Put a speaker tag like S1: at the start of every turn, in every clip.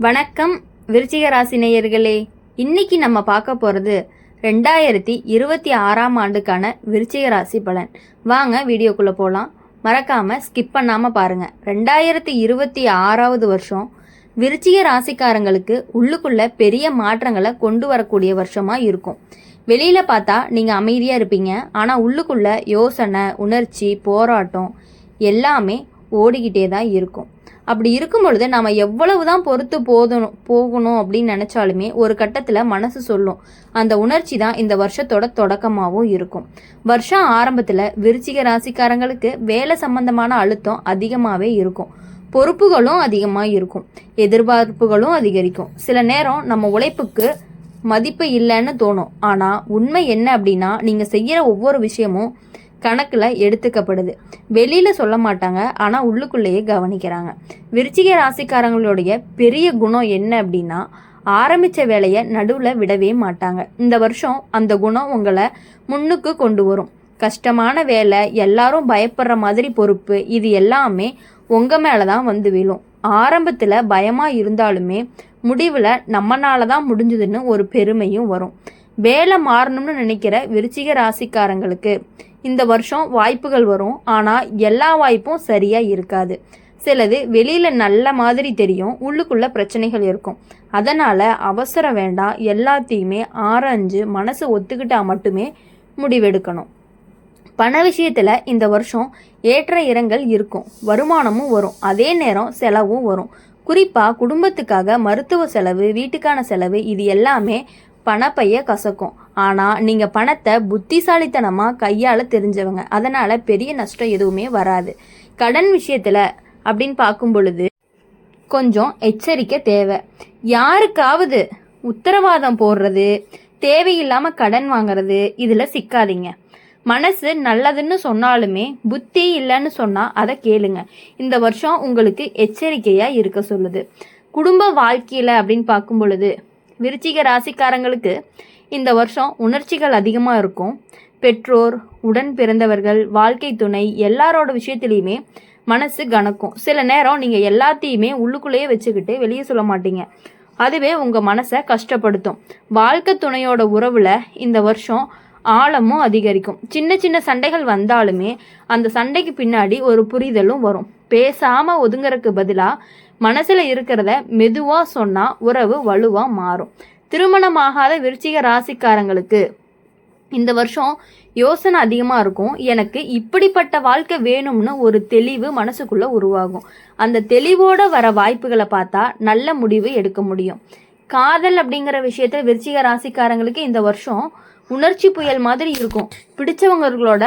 S1: வணக்கம் விருச்சிக ராசி நேயர்களே. இன்னைக்கு நம்ம பார்க்க போகிறது 2026ஆம் ஆண்டுக்கான விருச்சிக ராசி பலன். வாங்க வீடியோக்குள்ளே போகலாம். மறக்காமல் ஸ்கிப் பண்ணாமல் பாருங்கள். 2026ஆவது வருஷம் விருச்சிக ராசிக்காரங்களுக்கு உள்ளுக்குள்ள பெரிய மாற்றங்களை கொண்டு வரக்கூடிய வருஷமாக இருக்கும். வெளியில் பார்த்தா நீங்கள் அமைதியாக இருப்பீங்க, ஆனால் உள்ளுக்குள்ள யோசனை, உணர்ச்சி, போராட்டம் எல்லாமே ஓடிக்கிட்டே தான் இருக்கும். அப்படி இருக்கும் பொழுது நாம் எவ்வளவு தான் பொறுத்து போகணும் அப்படின்னு நினச்சாலுமே ஒரு கட்டத்தில் மனசு சொல்லும். அந்த உணர்ச்சி தான் இந்த வருஷத்தோட தொடக்கமாகவும் இருக்கும். வருஷம் ஆரம்பத்தில் விருச்சிக ராசிக்காரங்களுக்கு வேலை சம்பந்தமான அழுத்தம் அதிகமாகவே இருக்கும். பொறுப்புகளும் அதிகமாக இருக்கும், எதிர்பார்ப்புகளும் அதிகரிக்கும். சில நேரம் நம்ம உழைப்புக்கு மதிப்பு இல்லைன்னு தோணும். ஆனால் உண்மை என்ன அப்படின்னா, நீங்கள் செய்கிற ஒவ்வொரு விஷயமும் கணக்கில் எடுத்துக்கப்படுது. வெளியில் சொல்ல மாட்டாங்க, ஆனால் உள்ளுக்குள்ளேயே கவனிக்கிறாங்க. விருச்சிக ராசிக்காரங்களுடைய பெரிய குணம் என்ன அப்படின்னா, ஆரம்பித்த வேலையை நடுவில் விடவே மாட்டாங்க. இந்த வருஷம் அந்த குணம் உங்களை முன்னுக்கு கொண்டு வரும். கஷ்டமான வேலை, எல்லாரும் பயப்படுற மாதிரி பொறுப்பு, இது எல்லாமே உங்கள் மேலே தான் வந்து விழும். ஆரம்பத்தில் பயமாக இருந்தாலுமே முடிவில் நம்மனால தான் முடிஞ்சதுன்னு ஒரு பெருமையும் வரும். வேலை மாறணும்னு நினைக்கிற விருச்சிக ராசிக்காரங்களுக்கு இந்த வருஷம் வாய்ப்புகள் வரும். ஆனால் எல்லா வாய்ப்பும் சரியாக இருக்காது. சிலது வெளியில் நல்ல மாதிரி தெரியும், உள்ளுக்குள்ளே பிரச்சனைகள் இருக்கும். அதனால் அவசரம் வேண்டாம். எல்லாத்தையுமே ஆராய்ஞ்சு மனசு ஒத்துக்கிட்டால் மட்டுமே முடிவெடுக்கணும். பண விஷயத்தில் இந்த வருஷம் ஏற்ற இறங்கல் இருக்கும். வருமானமும் வரும், அதே நேரம் செலவும் வரும். குறிப்பாக குடும்பத்துக்காக மருத்துவ செலவு, வீட்டுக்கான செலவு, இது எல்லாமே பணப்பைய கசக்கும். ஆனால் நீங்கள் பணத்தை புத்திசாலித்தனமாக கையாள தெரிஞ்சவங்க, அதனால் பெரிய நஷ்டம் எதுவுமே வராது. கடன் விஷயத்தில் அப்படின்னு பார்க்கும் பொழுது கொஞ்சம் எச்சரிக்கை தேவை. யாருக்காவது உத்தரவாதம் போடுறது, தேவையில்லாமல் கடன் வாங்குறது, இதில் சிக்காதீங்க. மனசு நல்லதுன்னு சொன்னாலுமே புத்தி இல்லைன்னு சொன்னால் அதை கேளுங்க. இந்த வருஷம் உங்களுக்கு எச்சரிக்கையாக இருக்க சொல்லுது. குடும்ப வாழ்க்கையில் அப்படின்னு பார்க்கும் பொழுது விருச்சிக ராசிக்காரங்களுக்கு இந்த வருஷம் உணர்ச்சிகள் அதிகமாக இருக்கும். பெற்றோர், உடன் பிறந்தவர்கள், வாழ்க்கை துணை எல்லாரோட விஷயத்துலையுமே மனசு கணக்கும். சில நேரம் நீங்கள் எல்லாத்தையுமே உள்ளுக்குள்ளேயே வச்சுக்கிட்டு வெளியே சொல்ல மாட்டீங்க. அதுவே உங்கள் மனசை கஷ்டப்படுத்தும். வாழ்க்கை துணையோட உறவில் இந்த வருஷம் ஆழமும் அதிகரிக்கும். சின்ன சின்ன சண்டைகள் வந்தாலுமே அந்த சண்டைக்கு பின்னாடி ஒரு புரிதலும் வரும். பேசாமல் ஒதுங்கறதுக்கு பதிலாக மனசில் இருக்கிறத மெதுவாக சொன்னால் உறவு வலுவாக மாறும். திருமணமாகாத விருச்சிக ராசிக்காரங்களுக்கு இந்த வருஷம் யோசனை அதிகமாக இருக்கும். எனக்கு இப்படிப்பட்ட வாழ்க்கை வேணும்னு ஒரு தெளிவு மனசுக்குள்ளே உருவாகும். அந்த தெளிவோடு வர வாய்ப்புகளை பார்த்தா நல்ல முடிவு எடுக்க முடியும். காதல் அப்படிங்கிற விஷயத்தில் விருச்சிக ராசிக்காரங்களுக்கு இந்த வருஷம் உணர்ச்சி புயல் மாதிரி இருக்கும். பிடிச்சவங்களோட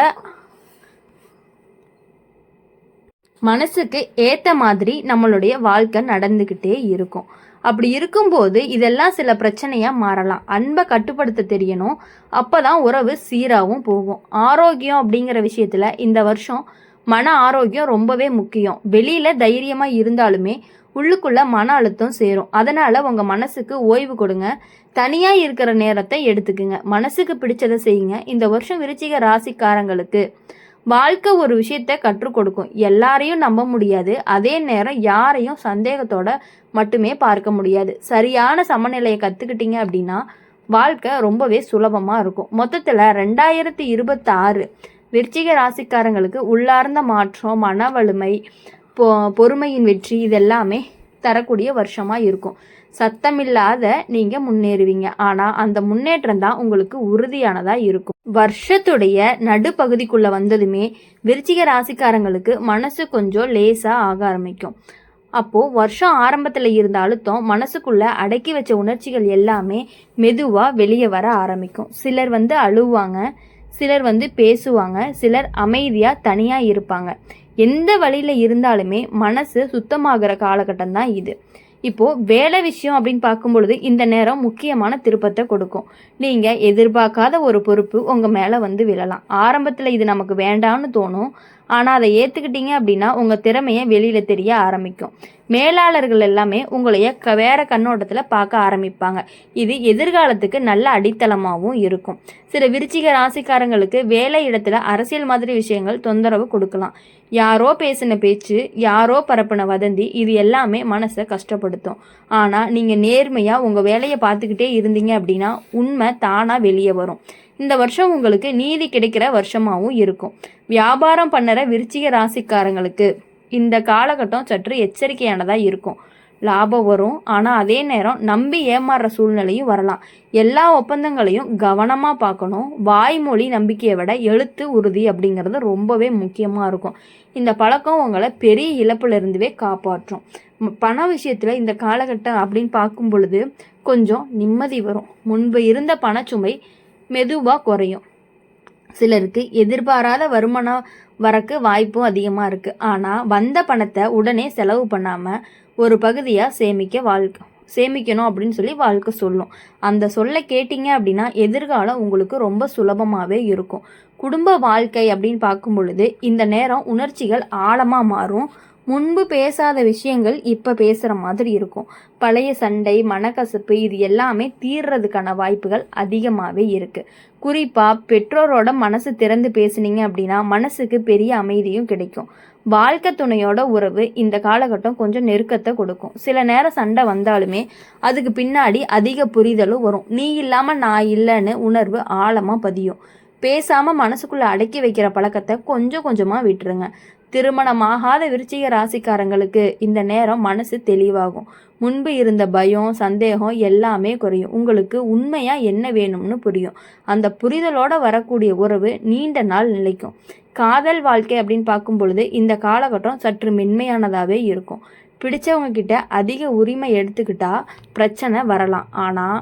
S1: மனசுக்கு ஏற்ற மாதிரி நம்மளுடைய வாழ்க்கை நடந்துக்கிட்டே இருக்கும். அப்படி இருக்கும்போது இதெல்லாம் சில பிரச்சனையாக மாறலாம். அன்பை கட்டுப்படுத்த தெரியணும். அப்போ தான் உறவு சீராகவும் போகும். ஆரோக்கியம் அப்படிங்கிற விஷயத்தில் இந்த வருஷம் மன ஆரோக்கியம் ரொம்பவே முக்கியம். வெளியில் தைரியமாக இருந்தாலுமே உள்ளுக்குள்ளே மன அழுத்தம் சேரும். அதனால் உங்கள் மனசுக்கு ஓய்வு கொடுங்க. தனியாக இருக்கிற நேரத்தை எடுத்துக்குங்க. மனசுக்கு பிடிச்சதை செய்யுங்க. இந்த வருஷம் விருச்சிக ராசிக்காரங்களுக்கு வாழ்க்கை ஒரு விஷயத்தை கற்றுக் கொடுக்கும். எல்லாரையும் நம்ப முடியாது, அதே நேரம் யாரையும் சந்தேகத்தோட மட்டுமே பார்க்க முடியாது. சரியான சமநிலையை கற்றுக்கிட்டீங்க அப்படின்னா வாழ்க்கை ரொம்பவே சுலபமாக இருக்கும். மொத்தத்தில் 2026 விருச்சிக ராசிக்காரங்களுக்கு உள்ளார்ந்த மாற்றம், மன வலிமை, பொறுமையின் வெற்றி, இதெல்லாமே தரக்கூடிய வருஷமாக இருக்கும். சத்தமில்லாத நீங்கள் முன்னேறுவீங்க. ஆனால் அந்த முன்னேற்றம் தான் உங்களுக்கு உறுதியானதாக இருக்கும். வருஷத்துடைய நடுப்பகுதிக்குள்ளே வந்ததுமே விருச்சிக ராசிக்காரங்களுக்கு மனசு கொஞ்சம் லேசாக ஆக ஆரம்பிக்கும். அப்போது வருஷம் ஆரம்பத்தில் இருந்த அழுத்தம், மனசுக்குள்ளே அடக்கி வச்ச உணர்ச்சிகள் எல்லாமே மெதுவாக வெளியே வர ஆரம்பிக்கும். சிலர் அழுவாங்க, சிலர் பேசுவாங்க, சிலர் அமைதியாக தனியாக இருப்பாங்க. எந்த வழியில் இருந்தாலுமே மனசு சுத்தமாகிற காலகட்டம் தான் இது. இப்போது வேலை விஷயம் அப்படின்னு பார்க்கும் பொழுது இந்த நேரம் முக்கியமான திருப்பத்தை கொடுக்கும். நீங்கள் எதிர்பார்க்காத ஒரு பொறுப்பு உங்கள் மேலே விழலாம். ஆரம்பத்தில் இது நமக்கு வேண்டாம்னு தோணும், ஆனால் அதை ஏற்றுக்கிட்டீங்க அப்படின்னா உங்கள் திறமையை வெளியில் தெரிய ஆரம்பிக்கும். மேலாளர்கள் எல்லாமே உங்களைய வேற கண்ணோட்டத்தில் பார்க்க ஆரம்பிப்பாங்க. இது எதிர்காலத்துக்கு நல்ல அடித்தளமாகவும் இருக்கும். சில விருச்சிக ராசிக்காரங்களுக்கு வேலை இடத்துல அரசியல் மாதிரி விஷயங்கள் தொந்தரவு கொடுக்கலாம். யாரோ பேசின பேச்சு, யாரோ பரப்பின வதந்தி, இது எல்லாமே மனசை கஷ்டப்படுத்தும். ஆனால் நீங்கள் நேர்மையாக உங்கள் வேலையை பார்த்துக்கிட்டே இருந்தீங்க அப்படின்னா உண்மை தானாக வெளியே வரும். இந்த வருஷம் உங்களுக்கு நீதி கிடைக்கிற வருஷமாகவும் இருக்கும். வியாபாரம் பண்ணுற விருச்சிக ராசிக்காரங்களுக்கு இந்த காலகட்டம் சற்று எச்சரிக்கையானதாக இருக்கும். லாபம் வரும், ஆனால் அதே நேரம் நம்பி ஏமாறுற சூழ்நிலையும் வரலாம். எல்லா ஒப்பந்தங்களையும் கவனமாக பார்க்கணும். வாய்மொழி நம்பிக்கையை விட எழுத்து உறுதி அப்படிங்கிறது ரொம்பவே முக்கியமாக இருக்கும். இந்த பழக்கம் உங்களை பெரிய இழப்பிலிருந்துவே காப்பாற்றும். பண விஷயத்தில் இந்த காலகட்டம் அப்படின்னு பார்க்கும் பொழுது கொஞ்சம் நிம்மதி வரும். முன்பு இருந்த பணச்சுமை மெதுவாக குறையும். சிலருக்கு எதிர்பாராத வருமானம் வரக்கு வாய்ப்பும் அதிகமாக இருக்குது. ஆனால் வந்த பணத்தை உடனே செலவு பண்ணாமல் ஒரு பகுதியாக சேமிக்கணும் அப்படின்னு சொல்லி வாழ்க்கை சொல்லும். அந்த சொல்லை கேட்டீங்க அப்படின்னா எதிர்காலம் உங்களுக்கு ரொம்ப சுலபமாகவே இருக்கும். குடும்ப வாழ்க்கை அப்படின்னு பார்க்கும் பொழுது இந்த நேரம் உணர்ச்சிகள் ஆழமாக மாறும். முன்பு பேசாத விஷயங்கள் இப்போ பேசுகிற மாதிரி இருக்கும். பழைய சண்டை, மனக்கசப்பு இது எல்லாமே தீர்றதுக்கான வாய்ப்புகள் அதிகமாகவே இருக்குது. குறிப்பாக பெற்றோரோட மனசு திறந்து பேசுனீங்க அப்படின்னா மனசுக்கு பெரிய அமைதியும் கிடைக்கும். வாழ்க்கை துணையோட உறவு இந்த காலகட்டம் கொஞ்சம் நெருக்கத்தை கொடுக்கும். சில நேரம் சண்டை வந்தாலுமே அதுக்கு பின்னாடி அதிக புரிதலும் வரும். நீ இல்லாமல் நான் இல்லைன்னு உணர்வு ஆழமாக பதியும். பேசாமல் மனசுக்குள்ளே அடக்கி வைக்கிற பழக்கத்தை கொஞ்சம் கொஞ்சமாக விட்டுருங்க. திருமணமாகாத விருச்சிக ராசிக்காரங்களுக்கு இந்த நேரம் மனசு தெளிவாகும். முன்பு இருந்த பயம், சந்தேகம் எல்லாமே குறையும். உங்களுக்கு உண்மையாக என்ன வேணும்னு புரியும். அந்த புரிதலோட வரக்கூடிய உறவு நீண்ட நாள் நிலைக்கும். காதல் வாழ்க்கை அப்படின்னு பார்க்கும் பொழுது இந்த காலகட்டம் சற்று மென்மையானதாகவே இருக்கும். பிடிச்சவங்க கிட்ட அதிக உரிமை எடுத்துக்கிட்டா பிரச்சனை வரலாம். ஆனால்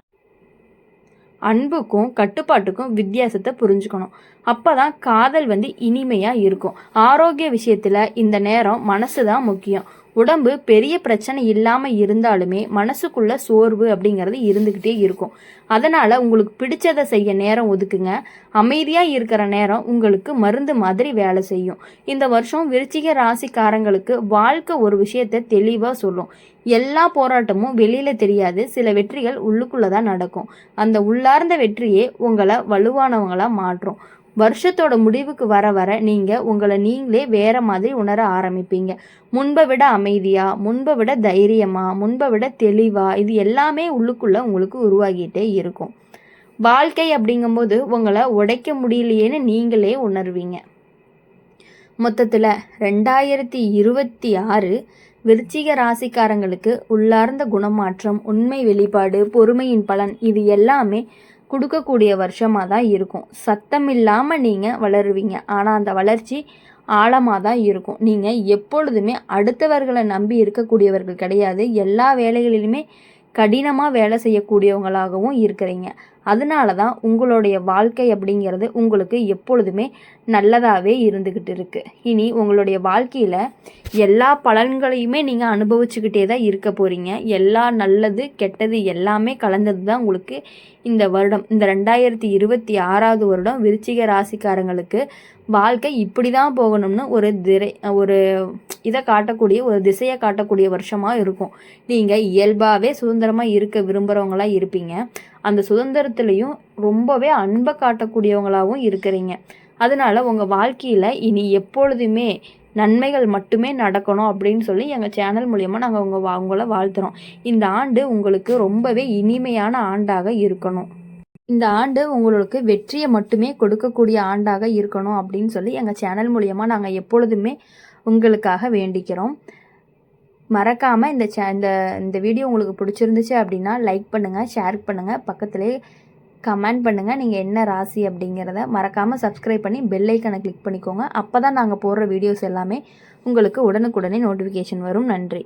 S1: அன்புக்கும் கட்டுப்பாட்டுக்கும் வித்தியாசத்தை புரிஞ்சுக்கணும். அப்போ தான் காதல் இனிமையாக இருக்கும். ஆரோக்கிய விஷயத்தில் இந்த நேரம் மனசு தான் முக்கியம். உடம்பு பெரிய பிரச்சனை இல்லாமல் இருந்தாலுமே மனசுக்குள்ள சோர்வு அப்படிங்கிறது இருந்துக்கிட்டே இருக்கும். அதனால் உங்களுக்கு பிடிச்சதை செய்ய நேரம் ஒதுக்குங்க. அமைதியாக இருக்கிற நேரம் உங்களுக்கு மருந்து மாதிரி வேலை செய்யும். இந்த வருஷம் விருச்சிக ராசிக்காரங்களுக்கு வாழ்க்கை ஒரு விஷயத்தை தெளிவாக சொல்லும். எல்லா போராட்டமும் வெளியில் தெரியாது. சில வெற்றிகள் உள்ளுக்குள்ளே தான் நடக்கும். அந்த உள்ளார்ந்த வெற்றியே உங்களை வலுவானவங்களாக மாற்றும். வருஷத்தோட முடிவுக்கு வர வர நீங்கள் உங்களை நீங்களே வேற மாதிரி உணர ஆரம்பிப்பீங்க. முன்பை விட அமைதியா, முன்பை விட தைரியமா, முன்பை விட தெளிவா, இது எல்லாமே உள்ளுக்குள்ள உங்களுக்கு உருவாகிட்டே இருக்கும். வாழ்க்கை அப்படிங்கும்போது உங்களை உடைக்க முடியலையேன்னு நீங்களே உணர்வீங்க. மொத்தத்தில் 2026 விருச்சிக ராசிக்காரங்களுக்கு உள்ளார்ந்த குணமாற்றம், உண்மை வெளிப்பாடு, பொறுமையின் பலன் இது எல்லாமே கொடுக்கக்கூடிய வருஷமாக தான் இருக்கும். சத்தம் இல்லாமல் நீங்கள் வளருவீங்க. ஆனால் அந்த வளர்ச்சி ஆழமாக தான் இருக்கும். நீங்கள் எப்பொழுதுமே அடுத்தவர்களை நம்பி இருக்கக்கூடியவர்கள் கிடையாது. எல்லா வேலைகளிலுமே கடினமாக வேலை செய்யக்கூடியவங்களாகவும் இருக்கிறீங்க. அதனால தான் உங்களுடைய வாழ்க்கை அப்படிங்கிறது உங்களுக்கு எப்பொழுதுமே நல்லதாகவே இருந்துக்கிட்டு இருக்குது. இனி உங்களுடைய வாழ்க்கையில் எல்லா பலன்களையுமே நீங்கள் அனுபவிச்சுக்கிட்டே தான் இருக்க போகிறீங்க. எல்லா நல்லது கெட்டது எல்லாமே கலந்தது தான் உங்களுக்கு இந்த வருடம். இந்த 2026 வருடம் விருச்சிக ராசிக்காரங்களுக்கு வாழ்க்கை இப்படி தான் போகணும்னு ஒரு இதை காட்டக்கூடிய ஒரு திசையை காட்டக்கூடிய வருஷமாக இருக்கும். நீங்கள் இயல்பாகவே சுதந்திரமாக இருக்க விரும்புகிறவங்களாக இருப்பீங்க. அந்த சுதந்திரத்துலேயும் ரொம்பவே அன்பை காட்டக்கூடியவங்களாகவும் இருக்கிறீங்க. அதனால் உங்கள் வாழ்க்கையில் இனி எப்பொழுதுமே நன்மைகள் மட்டுமே நடக்கணும் அப்படின்னு சொல்லி எங்கள் சேனல் மூலயமா நாங்கள் உங்களை வாழ்த்துறோம். இந்த ஆண்டு உங்களுக்கு ரொம்பவே இனிமையான ஆண்டாக இருக்கணும். இந்த ஆண்டு உங்களுக்கு வெற்றியை மட்டுமே கொடுக்கக்கூடிய ஆண்டாக இருக்கணும் அப்படின்னு சொல்லி எங்கள் சேனல் மூலயமா நாங்கள் எப்பொழுதுமே உங்களுக்காக வேண்டிக்கிறோம். மறக்காமல் இந்த வீடியோ உங்களுக்கு பிடிச்சிருந்துச்சு அப்படின்னா லைக் பண்ணுங்கள், ஷேர் பண்ணுங்கள், பக்கத்துலேயே கமெண்ட் பண்ணுங்கள் நீங்கள் என்ன ராசி அப்படிங்கிறத. மறக்காமல் சப்ஸ்கிரைப் பண்ணி பெல் ஐக்கனை கிளிக் பண்ணிக்கோங்க. அப்போ தான் நாங்கள் போடுற வீடியோஸ் எல்லாமே உங்களுக்கு உடனுக்குடனே நோட்டிஃபிகேஷன் வரும். நன்றி.